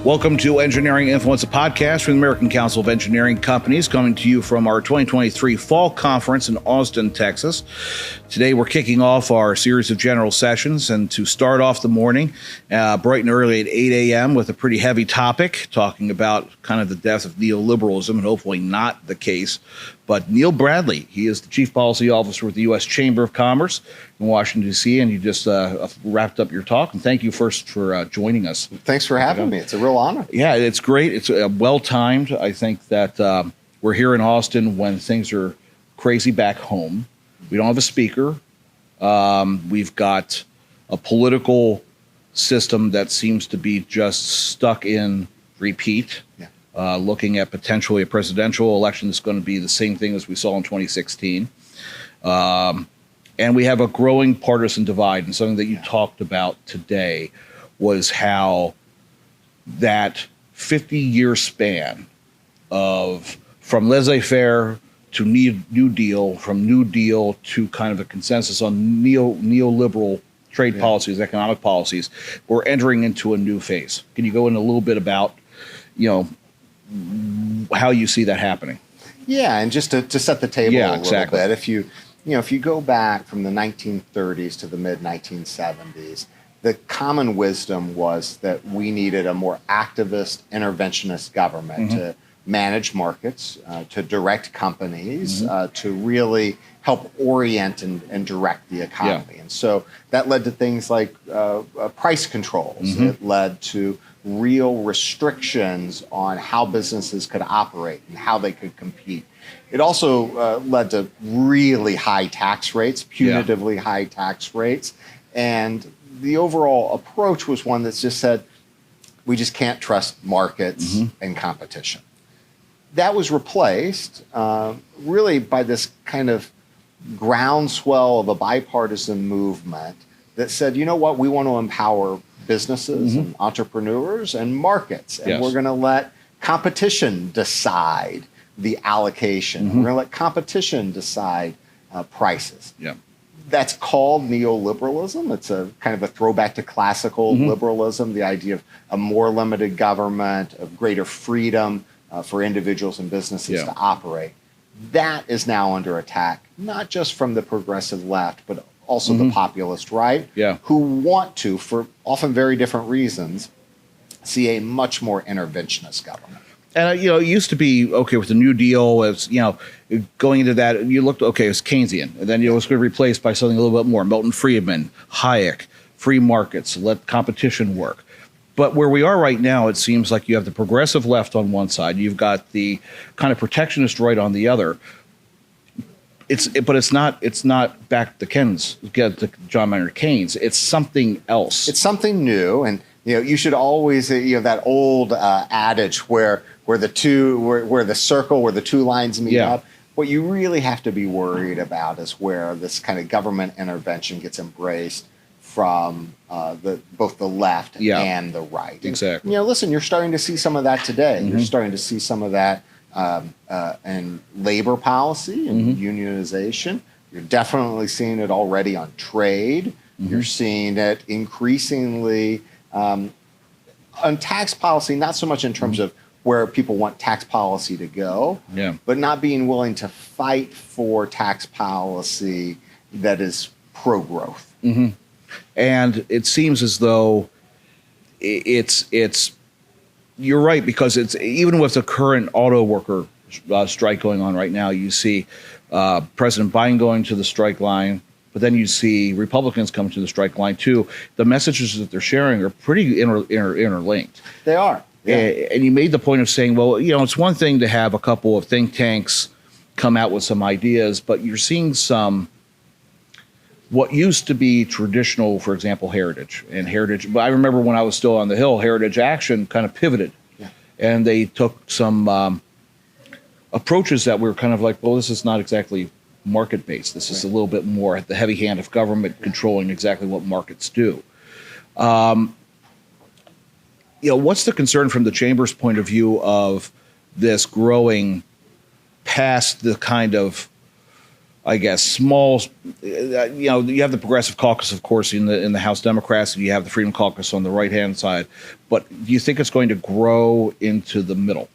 Welcome to Engineering Influence, a podcast from the American Council of Engineering Companies, coming to you from our 2023 Fall Conference in Austin, Texas. Today, we're kicking off our series of general sessions, and to start off the morning, bright and early at 8 a.m. with a pretty heavy topic, talking about kind of the death of neoliberalism, and hopefully not the case. But Neil Bradley, he is the Chief Policy Officer with the U.S. Chamber of Commerce in Washington, D.C., and you just wrapped up your talk. And thank you first for joining us. Thanks for having me. It's a real honor. Yeah, it's great. It's well-timed. I think that we're here in Austin when things are crazy back home. We don't have a speaker. We've got a political system that seems to be just stuck in repeat. Yeah. Looking at potentially a presidential election that's going to be the same thing as we saw in 2016. And we have a growing partisan divide. And something that you talked about today was how that 50-year span of from laissez-faire to New Deal, from New Deal to kind of a consensus on neoliberal trade policies, economic policies, we're entering into a new phase. Can you go in a little bit about, how you see that happening? Yeah, and just to set the table a little bit, if you go back from the 1930s to the mid-1970s, the common wisdom was that we needed a more activist, interventionist government to manage markets, to direct companies, to really help orient and direct the economy. And so that led to things like price controls. It led to real restrictions on how businesses could operate and how they could compete. It also led to really high tax rates, punitively high tax rates. And the overall approach was one that's just said, we just can't trust markets and competition. That was replaced really by this kind of groundswell of a bipartisan movement that said, you know what, we want to empower businesses and entrepreneurs and markets. And we're going to let competition decide the allocation. We're going to let competition decide prices. That's called neoliberalism. It's a kind of a throwback to classical liberalism, the idea of a more limited government, of greater freedom for individuals and businesses to operate. That is now under attack, not just from the progressive left, but also the populist right, who want to, for often very different reasons, see a much more interventionist government. And, it used to be, okay, with the New Deal, as, going into that, you looked, okay, it was Keynesian. And then it was going to be replaced by something a little bit more. Milton Friedman, Hayek, free markets, let competition work. But where we are right now, it seems like you have the progressive left on one side. You've got the kind of protectionist right on the other. But it's not back to Keynes, to John Maynard Keynes. It's something else. It's something new, and you should always that old adage where the circle where the two lines meet up. What you really have to be worried about is where this kind of government intervention gets embraced from both the left and the right. Exactly. And, listen, you're starting to see some of that today. You're starting to see some of that. And labor policy and unionization. You're definitely seeing it already on trade. You're seeing it increasingly on tax policy, not so much in terms of where people want tax policy to go, but not being willing to fight for tax policy that is pro-growth. And it seems as though it's you're right, because it's even with the current auto worker strike going on right now, you see President Biden going to the strike line, but then you see Republicans coming to the strike line too. The messages that they're sharing are pretty interlinked. They are. And you made the point of saying, well, it's one thing to have a couple of think tanks come out with some ideas, but you're seeing what used to be traditional, for example, heritage. But I remember when I was still on the Hill, Heritage Action kind of pivoted. And they took some approaches that were kind of like, well, this is not exactly market-based. This is a little bit more at the heavy hand of government controlling exactly what markets do. What's the concern from the Chamber's point of view of this growing past the kind of I guess, small, you have the Progressive Caucus, of course, in the House Democrats, and you have the Freedom Caucus on the right-hand side. But do you think it's going to grow into the middle?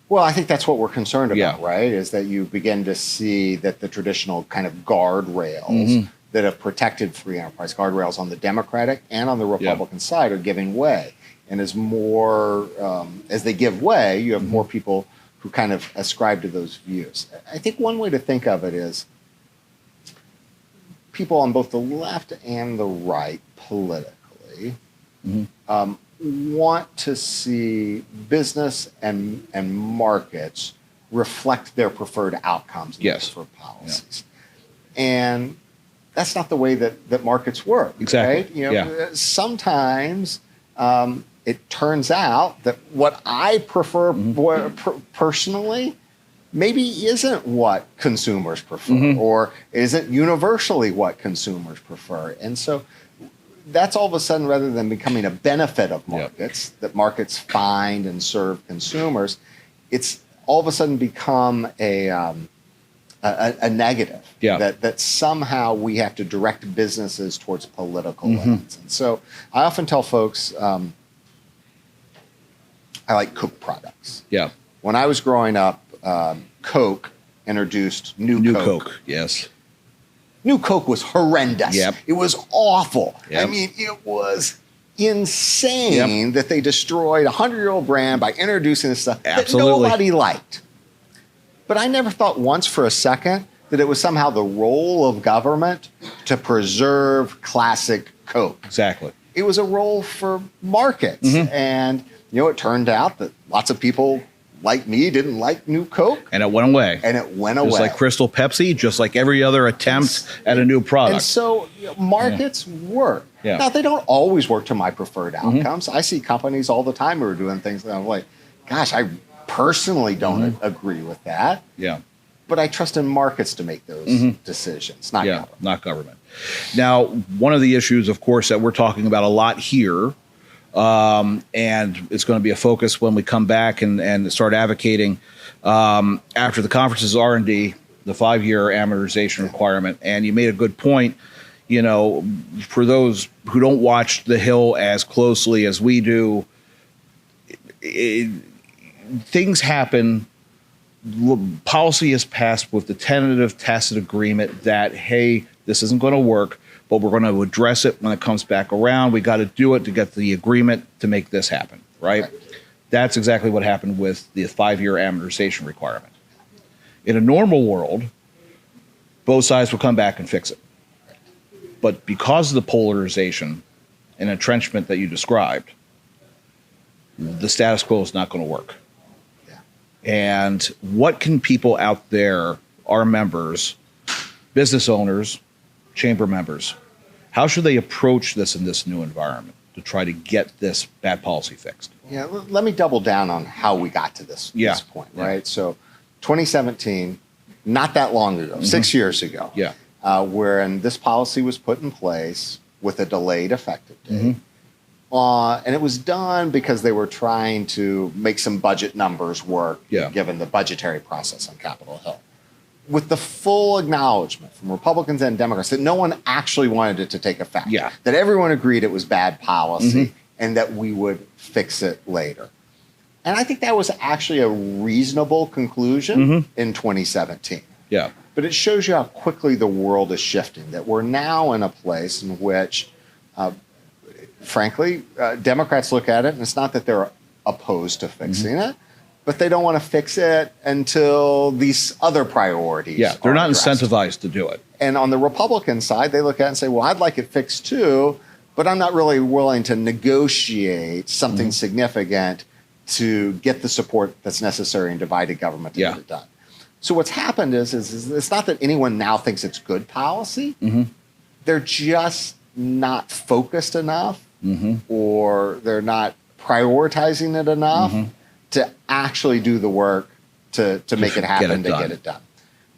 Well, I think that's what we're concerned about, right? Is that you begin to see that the traditional kind of guardrails that have protected free enterprise, guardrails on the Democratic and on the Republican side, are giving way. And as they give way, you have more people who kind of ascribe to those views. I think one way to think of it is people on both the left and the right politically want to see business and markets reflect their preferred outcomes and their preferred policies. And that's not the way that markets work. Exactly. Right? Sometimes it turns out that what I prefer personally maybe isn't what consumers prefer or isn't universally what consumers prefer. And so that's all of a sudden, rather than becoming a benefit of markets, that markets find and serve consumers, it's all of a sudden become a negative. That somehow we have to direct businesses towards political ends. And so I often tell folks, I like Coke products. When I was growing up, Coke introduced New Coke. New Coke was horrendous. It was awful. I mean, it was insane that they destroyed a 100-year-old brand by introducing this stuff that nobody liked. But I never thought once for a second that it was somehow the role of government to preserve classic Coke. Exactly. It was a role for markets. And, it turned out that lots of people like me didn't like New Coke. And it went away. Just like Crystal Pepsi, just like every other attempt at a new product. And so markets work. Now, they don't always work to my preferred outcomes. I see companies all the time who are doing things that I'm like, gosh, I personally don't agree with that. But I trust in markets to make those decisions, not government. Not government. Now, one of the issues, of course, that we're talking about a lot here, and it's going to be a focus when we come back and start advocating after the conference's R&D, the 5-year amortization requirement. And you made a good point, for those who don't watch The Hill as closely as we do, things happen. Policy is passed with the tentative tacit agreement that, hey, this isn't going to work, but we're going to address it when it comes back around. We got to do it to get the agreement to make this happen, right? That's exactly what happened with the 5-year amortization requirement. In a normal world, both sides will come back and fix it. But because of the polarization and entrenchment that you described, the status quo is not going to work. And what can people out there, our members, business owners, chamber members, how should they approach this in this new environment to try to get this bad policy fixed? Let me double down on how we got to this point, right? So 2017, not that long ago, 6 years ago, wherein this policy was put in place with a delayed effective date. And it was done because they were trying to make some budget numbers work, given the budgetary process on Capitol Hill. With the full acknowledgement from Republicans and Democrats that no one actually wanted it to take effect, that everyone agreed it was bad policy and that we would fix it later. And I think that was actually a reasonable conclusion in 2017. But it shows you how quickly the world is shifting, that we're now in a place in which frankly, Democrats look at it, and it's not that they're opposed to fixing it, but they don't want to fix it until these other priorities they're not addressed. Incentivized to do it. And on the Republican side, they look at it and say, well, I'd like it fixed too, but I'm not really willing to negotiate something significant to get the support that's necessary in divided government to get it done. So what's happened is it's not that anyone now thinks it's good policy. They're just not focused enough or they're not prioritizing it enough to actually do the work to make it happen, get it done.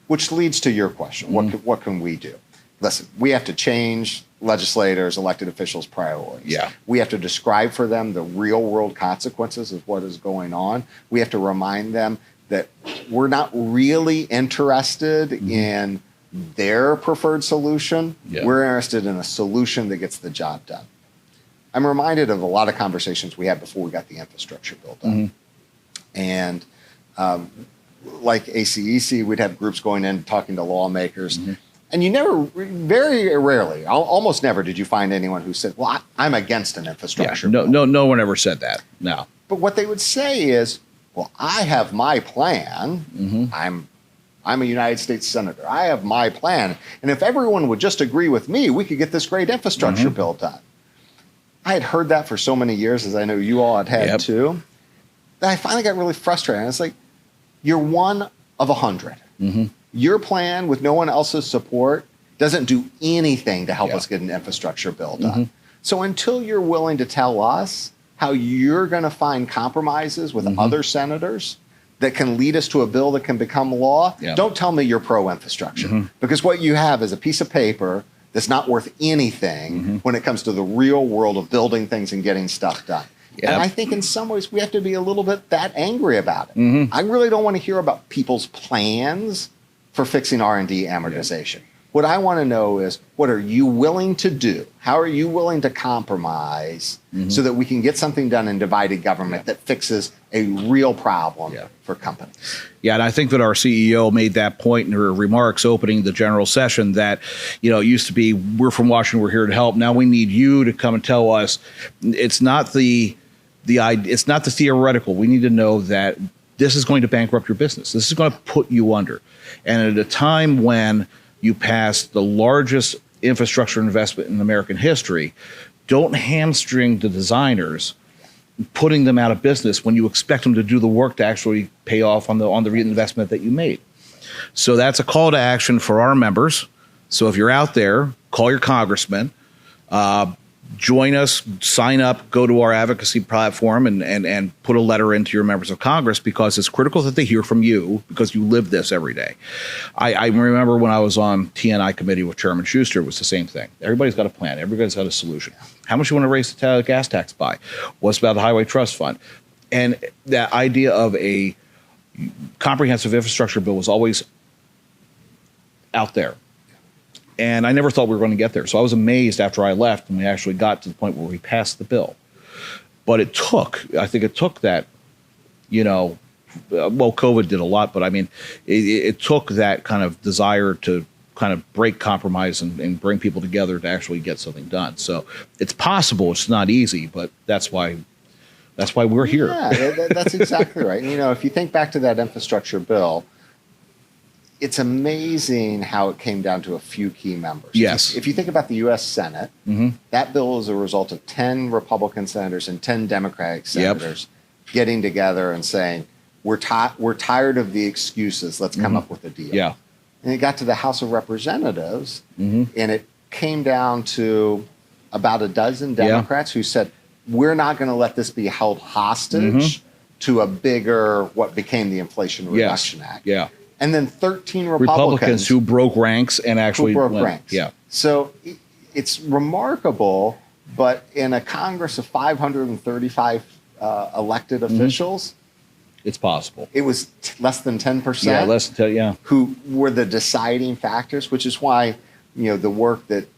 Which leads to your question, what can we do? Listen, we have to change legislators, elected officials' priorities. We have to describe for them the real world consequences of what is going on. We have to remind them that we're not really interested in their preferred solution. Yeah. We're interested in a solution that gets the job done. I'm reminded of a lot of conversations we had before we got the infrastructure bill done. And like ACEC, we'd have groups going in talking to lawmakers. And you never, very rarely, almost never did you find anyone who said, well, I'm against an infrastructure bill. No one ever said that, no. But what they would say is, well, I have my plan. I'm a United States senator. I have my plan. And if everyone would just agree with me, we could get this great infrastructure bill done. I had heard that for so many years, as I know you all had too, that I finally got really frustrated. And it's like, you're one of 100. Your plan with no one else's support doesn't do anything to help us get an infrastructure bill done. So until you're willing to tell us how you're going to find compromises with other senators that can lead us to a bill that can become law, don't tell me you're pro-infrastructure. Because what you have is a piece of paper that's not worth anything when it comes to the real world of building things and getting stuff done. And I think in some ways we have to be a little bit that angry about it. I really don't want to hear about people's plans for fixing R&D amortization. What I want to know is, what are you willing to do? How are you willing to compromise so that we can get something done in divided government that fixes a real problem for companies? Yeah, and I think that our CEO made that point in her remarks opening the general session that, it used to be, we're from Washington, we're here to help. Now we need you to come and tell us it's not it's not the theoretical. We need to know that this is going to bankrupt your business. This is going to put you under. And at a time when you pass the largest infrastructure investment in American history, don't hamstring the designers, putting them out of business when you expect them to do the work to actually pay off on the reinvestment that you made. So that's a call to action for our members. So if you're out there, call your congressman, join us, sign up, go to our advocacy platform and put a letter into your members of Congress, because it's critical that they hear from you, because you live this every day. I remember when I was on T&I committee with Chairman Schuster, it was the same thing. Everybody's got a plan. Everybody's got a solution. How much you want to raise the gas tax by? What's about the highway trust fund? And that idea of a comprehensive infrastructure bill was always out there. And I never thought we were going to get there. So I was amazed after I left when we actually got to the point where we passed the bill. But I think it took that, well, COVID did a lot, but I mean, it took that kind of desire to kind of break compromise and bring people together to actually get something done. So it's possible. It's not easy, but that's why we're here. Yeah, that's exactly right. And, if you think back to that infrastructure bill, it's amazing how it came down to a few key members. Yes. If you think about the U.S. Senate, that bill is a result of 10 Republican senators and 10 Democratic senators getting together and saying, we're tired of the excuses. Let's come up with a deal. Yeah. And it got to the House of Representatives, and it came down to about a dozen Democrats who said, we're not going to let this be held hostage to a bigger, what became the Inflation Reduction Act. Yeah. And then 13 Republicans who broke ranks and actually broke ranks. Yeah. So it's remarkable, but in a Congress of 535 elected officials, it's possible. It was less than 10%. Yeah, less than 10, yeah. Who were the deciding factors, which is why, the work that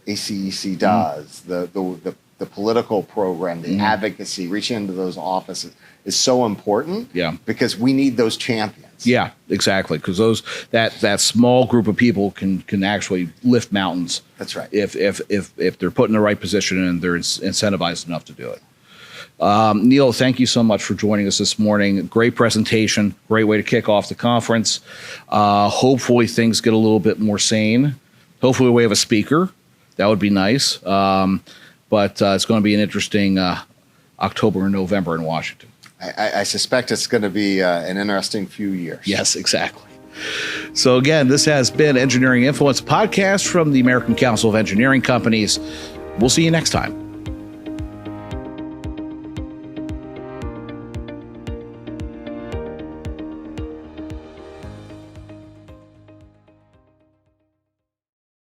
ACEC does, the political program, the advocacy, reaching into those offices is so important. Yeah. Because we need those champions. Yeah, exactly. Because that small group of people can actually lift mountains. That's right. If they're put in the right position and they're incentivized enough to do it. Neil, thank you so much for joining us this morning. Great presentation. Great way to kick off the conference. Hopefully things get a little bit more sane. Hopefully we have a speaker. That would be nice. But it's going to be an interesting October and November in Washington. I suspect it's going to be an interesting few years. Yes, exactly. So again, this has been Engineering Influence, a podcast from the American Council of Engineering Companies. We'll see you next time.